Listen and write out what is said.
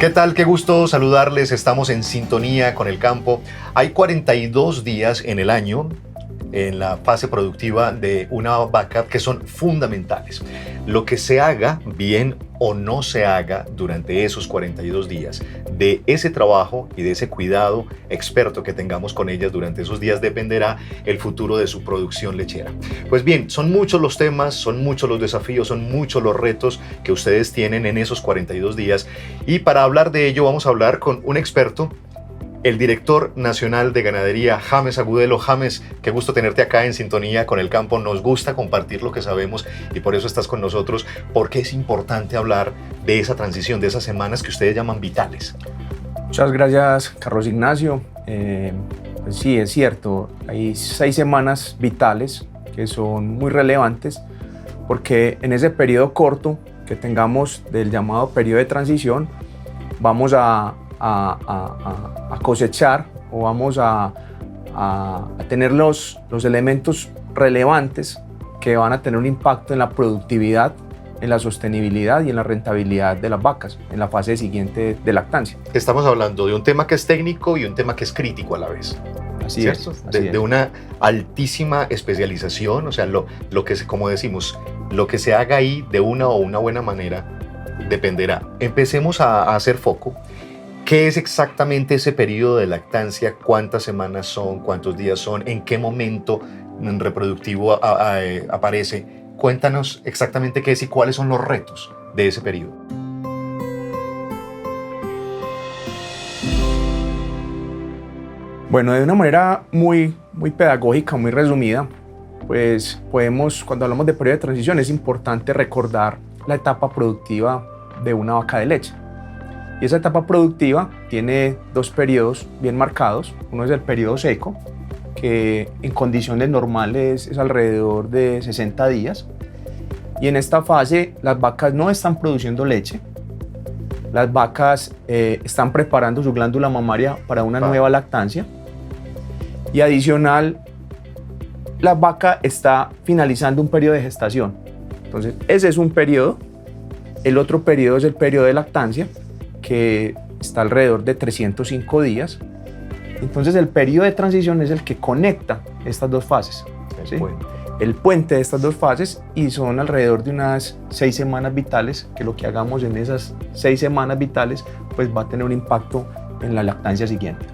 ¿Qué tal? Qué gusto saludarles. Estamos en sintonía con el campo. Hay 42 días en el año en la fase productiva de una vaca que son fundamentales. Lo que se haga, bien o no se haga durante esos 42 días, de ese trabajo y de ese cuidado experto que tengamos con ellas durante esos días dependerá el futuro de su producción lechera. Pues bien, son muchos los temas, son muchos los desafíos, son muchos los retos que ustedes tienen en esos 42 días y para hablar de ello vamos a hablar con un experto, el director nacional de ganadería, James Agudelo. James, qué gusto tenerte acá en sintonía con el campo. Nos gusta compartir lo que sabemos y por eso estás con nosotros, porque es importante hablar de esa transición, de esas semanas que ustedes llaman vitales. Muchas gracias, Carlos Ignacio. Pues sí, es cierto, hay 6 semanas vitales que son muy relevantes porque en ese periodo corto que tengamos del llamado periodo de transición vamos a cosechar o vamos a tener los elementos relevantes que van a tener un impacto en la productividad, en la sostenibilidad y en la rentabilidad de las vacas en la fase siguiente de lactancia. Estamos hablando de un tema que es técnico y un tema que es crítico a la vez. Así ¿cierto? es. De una altísima especialización, o sea, lo que, como decimos, lo que se haga ahí de una o una buena manera dependerá. Empecemos a hacer foco. ¿Qué es exactamente ese periodo de lactancia? ¿Cuántas semanas son? ¿Cuántos días son? ¿En qué momento reproductivo aparece? Cuéntanos exactamente qué es y cuáles son los retos de ese periodo. Bueno, de una manera muy pedagógica, muy resumida, pues podemos, cuando hablamos de periodo de transición, es importante recordar la etapa productiva de una vaca de leche. Y esa etapa productiva tiene 2 periodos bien marcados. Uno es el periodo seco, que en condiciones normales es alrededor de 60 días. Y en esta fase las vacas no están produciendo leche. Las vacas están preparando su glándula mamaria para una nueva lactancia. Y adicional, la vaca está finalizando un periodo de gestación. Entonces, ese es un periodo. El otro periodo es el periodo de lactancia, que está alrededor de 305 días. Entonces el periodo de transición es el que conecta estas 2 fases. El puente de estas 2 fases, y son alrededor de unas 6 semanas vitales, que lo que hagamos en esas 6 semanas vitales pues va a tener un impacto en la lactancia siguiente.